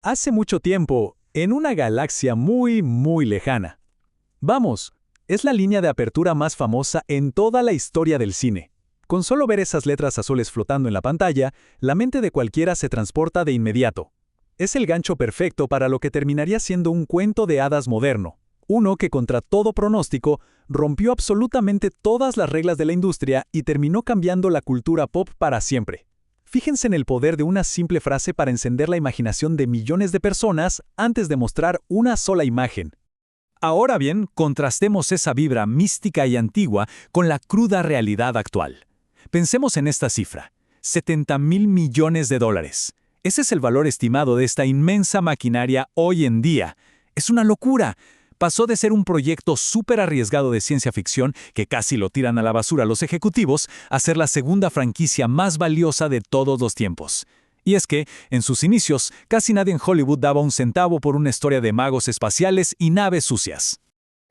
Hace mucho tiempo, en una galaxia muy, muy lejana. Vamos, es la línea de apertura más famosa en toda la historia del cine. Con solo ver esas letras azules flotando en la pantalla, la mente de cualquiera se transporta de inmediato. Es el gancho perfecto para lo que terminaría siendo un cuento de hadas moderno. Uno que contra todo pronóstico, rompió absolutamente todas las reglas de la industria y terminó cambiando la cultura pop para siempre. Fíjense en el poder de una simple frase para encender la imaginación de millones de personas antes de mostrar una sola imagen. Ahora bien, contrastemos esa vibra mística y antigua con la cruda realidad actual. Pensemos en esta cifra: 70.000 millones de dólares. Ese es el valor estimado de esta inmensa maquinaria hoy en día. Es una locura. Pasó de ser un proyecto súper arriesgado de ciencia ficción, que casi lo tiran a la basura los ejecutivos, a ser la segunda franquicia más valiosa de todos los tiempos. Y es que, en sus inicios, casi nadie en Hollywood daba un centavo por una historia de magos espaciales y naves sucias.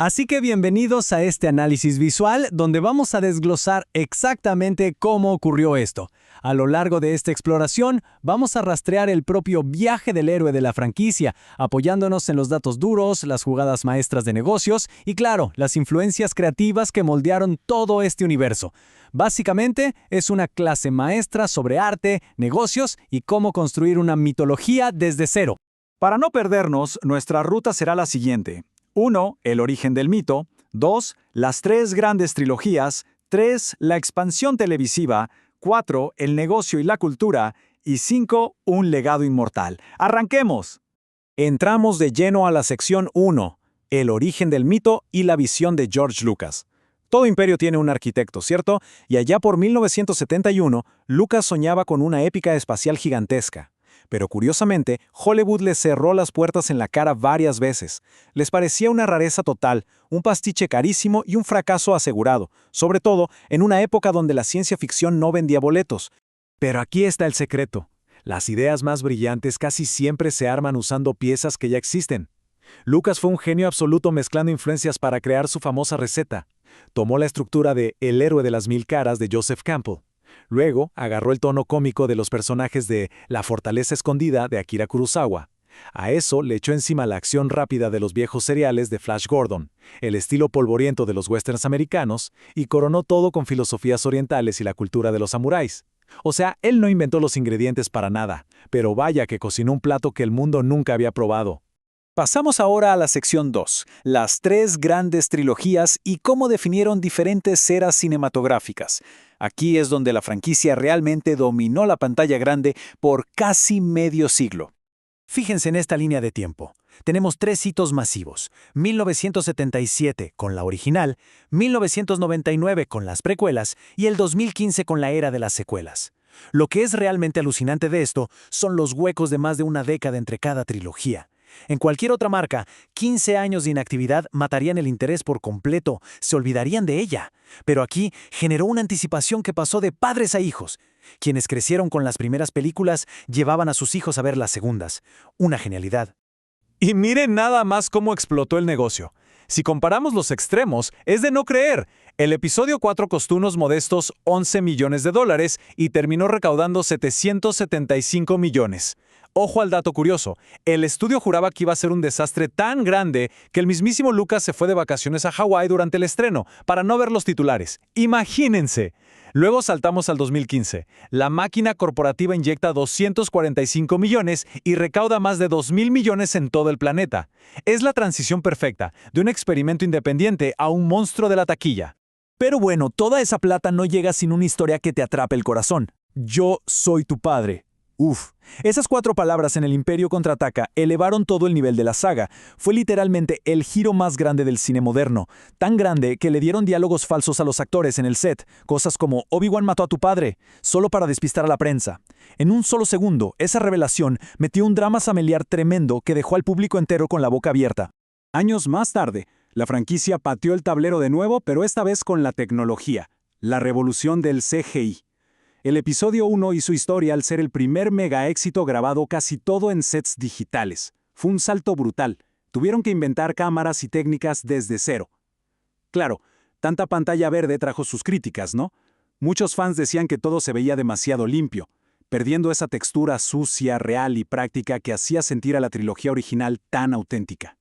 Así que bienvenidos a este análisis visual donde vamos a desglosar exactamente cómo ocurrió esto. A lo largo de esta exploración vamos a rastrear el propio viaje del héroe de la franquicia, apoyándonos en los datos duros, las jugadas maestras de negocios y claro, las influencias creativas que moldearon todo este universo. Básicamente es una clase maestra sobre arte, negocios y cómo construir una mitología desde cero. Para no perdernos, nuestra ruta será la siguiente. 1. El origen del mito. 2. Las tres grandes trilogías. 3. La expansión televisiva. 4. El negocio y la cultura. Y 5. Un legado inmortal. ¡Arranquemos! Entramos de lleno a la sección 1. El origen del mito y la visión de George Lucas. Todo imperio tiene un arquitecto, ¿cierto? Y allá por 1971, Lucas soñaba con una épica espacial gigantesca. Pero curiosamente, Hollywood les cerró las puertas en la cara varias veces. Les parecía una rareza total, un pastiche carísimo y un fracaso asegurado, sobre todo en una época donde la ciencia ficción no vendía boletos. Pero aquí está el secreto. Las ideas más brillantes casi siempre se arman usando piezas que ya existen. Lucas fue un genio absoluto mezclando influencias para crear su famosa receta. Tomó la estructura de El héroe de las mil caras de Joseph Campbell. Luego, agarró el tono cómico de los personajes de La fortaleza escondida de Akira Kurosawa. A eso le echó encima la acción rápida de los viejos seriales de Flash Gordon, el estilo polvoriento de los westerns americanos, y coronó todo con filosofías orientales y la cultura de los samuráis. O sea, él no inventó los ingredientes para nada, pero vaya que cocinó un plato que el mundo nunca había probado. Pasamos ahora a la sección 2, las tres grandes trilogías y cómo definieron diferentes eras cinematográficas. Aquí es donde la franquicia realmente dominó la pantalla grande por casi medio siglo. Fíjense en esta línea de tiempo. Tenemos tres hitos masivos: 1977 con la original, 1999 con las precuelas y el 2015 con la era de las secuelas. Lo que es realmente alucinante de esto son los huecos de más de una década entre cada trilogía. En cualquier otra marca, 15 años de inactividad matarían el interés por completo, se olvidarían de ella. Pero aquí generó una anticipación que pasó de padres a hijos. Quienes crecieron con las primeras películas llevaban a sus hijos a ver las segundas. Una genialidad. Y miren nada más cómo explotó el negocio. Si comparamos los extremos, es de no creer. El episodio 4 costó unos modestos $11 millones y terminó recaudando 775 millones. Ojo al dato curioso, el estudio juraba que iba a ser un desastre tan grande que el mismísimo Lucas se fue de vacaciones a Hawái durante el estreno, para no ver los titulares. ¡Imagínense! Luego saltamos al 2015. La máquina corporativa inyecta 245 millones y recauda más de 2.000 millones en todo el planeta. Es la transición perfecta, de un experimento independiente a un monstruo de la taquilla. Pero bueno, toda esa plata no llega sin una historia que te atrape el corazón. Yo soy tu padre. Uf, esas 4 palabras en El Imperio Contraataca elevaron todo el nivel de la saga. Fue literalmente el giro más grande del cine moderno, tan grande que le dieron diálogos falsos a los actores en el set, cosas como Obi-Wan mató a tu padre, solo para despistar a la prensa. En un solo segundo, esa revelación metió un drama familiar tremendo que dejó al público entero con la boca abierta. Años más tarde, la franquicia pateó el tablero de nuevo, pero esta vez con la tecnología, la revolución del CGI. El episodio 1 hizo historia al ser el primer mega éxito grabado casi todo en sets digitales. Fue un salto brutal. Tuvieron que inventar cámaras y técnicas desde cero. Claro, tanta pantalla verde trajo sus críticas, ¿no? Muchos fans decían que todo se veía demasiado limpio. perdiendo esa textura sucia, real y práctica que hacía sentir a la trilogía original tan auténtica.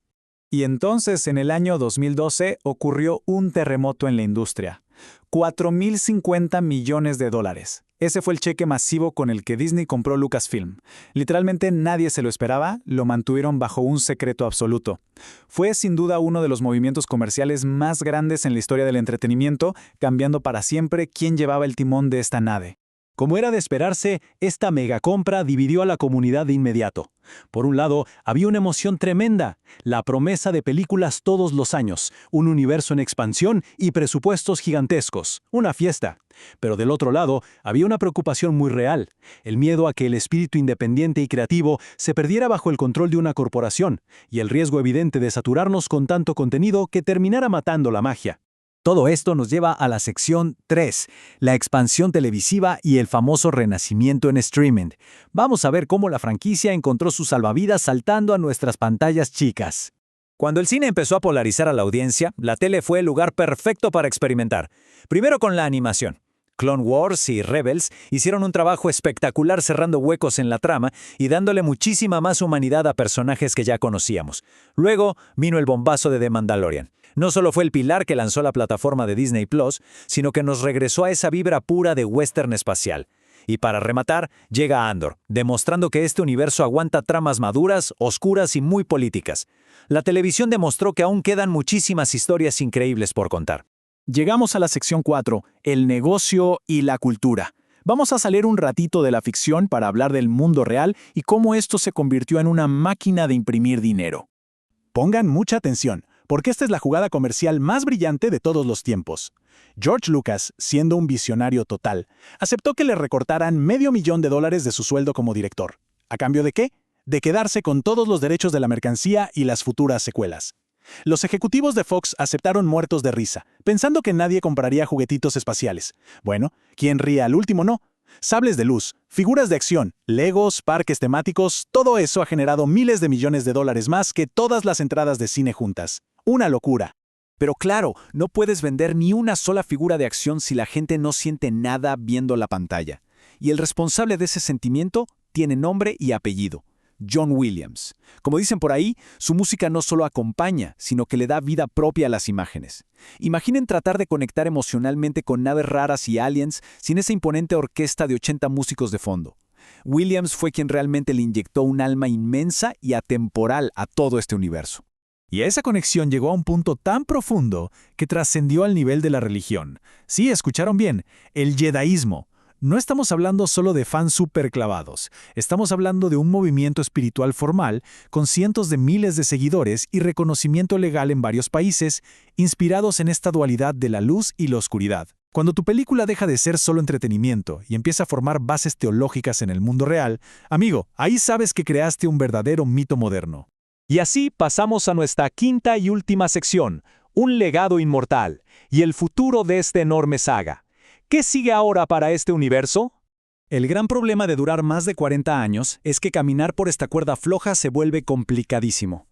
Y entonces, en el año 2012, ocurrió un terremoto en la industria. $4.050 millones. Ese fue el cheque masivo con el que Disney compró Lucasfilm. Literalmente nadie se lo esperaba, lo mantuvieron bajo un secreto absoluto. Fue sin duda uno de los movimientos comerciales más grandes en la historia del entretenimiento, cambiando para siempre quién llevaba el timón de esta nave. Como era de esperarse, esta megacompra dividió a la comunidad de inmediato. Por un lado, había una emoción tremenda, la promesa de películas todos los años, un universo en expansión y presupuestos gigantescos, una fiesta. Pero del otro lado, había una preocupación muy real, el miedo a que el espíritu independiente y creativo se perdiera bajo el control de una corporación, y el riesgo evidente de saturarnos con tanto contenido que terminara matando la magia. Todo esto nos lleva a la sección 3, la expansión televisiva y el famoso renacimiento en streaming. Vamos a ver cómo la franquicia encontró sus salvavidas saltando a nuestras pantallas chicas. Cuando el cine empezó a polarizar a la audiencia, la tele fue el lugar perfecto para experimentar. Primero con la animación. Clone Wars y Rebels hicieron un trabajo espectacular cerrando huecos en la trama y dándole muchísima más humanidad a personajes que ya conocíamos. Luego vino el bombazo de The Mandalorian. No solo fue el pilar que lanzó la plataforma de Disney Plus, sino que nos regresó a esa vibra pura de western espacial. Y para rematar, llega Andor, demostrando que este universo aguanta tramas maduras, oscuras y muy políticas. La televisión demostró que aún quedan muchísimas historias increíbles por contar. Llegamos a la sección 4, el negocio y la cultura. Vamos a salir un ratito de la ficción para hablar del mundo real y cómo esto se convirtió en una máquina de imprimir dinero. Pongan mucha atención, porque esta es la jugada comercial más brillante de todos los tiempos. George Lucas, siendo un visionario total, aceptó que le recortaran $500,000 de su sueldo como director. ¿A cambio de qué? De quedarse con todos los derechos de la mercancía y las futuras secuelas. Los ejecutivos de Fox aceptaron muertos de risa, pensando que nadie compraría juguetitos espaciales. Bueno, quien ría al último no. Sables de luz, figuras de acción, legos, parques temáticos, todo eso ha generado miles de millones de dólares más que todas las entradas de cine juntas. Una locura. Pero claro, no puedes vender ni una sola figura de acción si la gente no siente nada viendo la pantalla. Y el responsable de ese sentimiento tiene nombre y apellido: John Williams. Como dicen por ahí, su música no solo acompaña, sino que le da vida propia a las imágenes. Imaginen tratar de conectar emocionalmente con naves raras y aliens sin esa imponente orquesta de 80 músicos de fondo. Williams fue quien realmente le inyectó un alma inmensa y atemporal a todo este universo. Y esa conexión llegó a un punto tan profundo que trascendió al nivel de la religión. Sí, escucharon bien, el Jediismo. No estamos hablando solo de fans superclavados, estamos hablando de un movimiento espiritual formal con cientos de miles de seguidores y reconocimiento legal en varios países, inspirados en esta dualidad de la luz y la oscuridad. Cuando tu película deja de ser solo entretenimiento y empieza a formar bases teológicas en el mundo real, amigo, ahí sabes que creaste un verdadero mito moderno. Y así pasamos a nuestra quinta y última sección, un legado inmortal, y el futuro de esta enorme saga. ¿Qué sigue ahora para este universo? El gran problema de durar más de 40 años es que caminar por esta cuerda floja se vuelve complicadísimo.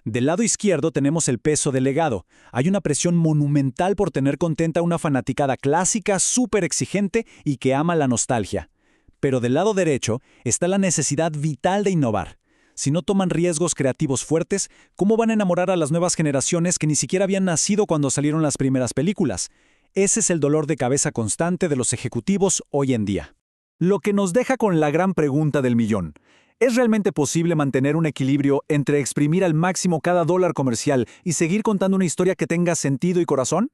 Del lado izquierdo tenemos el peso del legado. Hay una presión monumental por tener contenta a una fanaticada clásica, súper exigente y que ama la nostalgia. Pero del lado derecho está la necesidad vital de innovar. Si no toman riesgos creativos fuertes, ¿cómo van a enamorar a las nuevas generaciones que ni siquiera habían nacido cuando salieron las primeras películas? Ese es el dolor de cabeza constante de los ejecutivos hoy en día. Lo que nos deja con la gran pregunta del millón. ¿Es realmente posible mantener un equilibrio entre exprimir al máximo cada dólar comercial y seguir contando una historia que tenga sentido y corazón?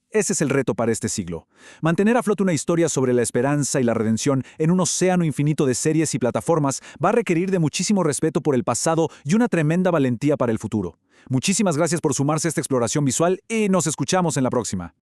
Ese es el reto para este siglo. Mantener a flote una historia sobre la esperanza y la redención en un océano infinito de series y plataformas va a requerir de muchísimo respeto por el pasado y una tremenda valentía para el futuro. Muchísimas gracias por sumarse a esta exploración visual y nos escuchamos en la próxima.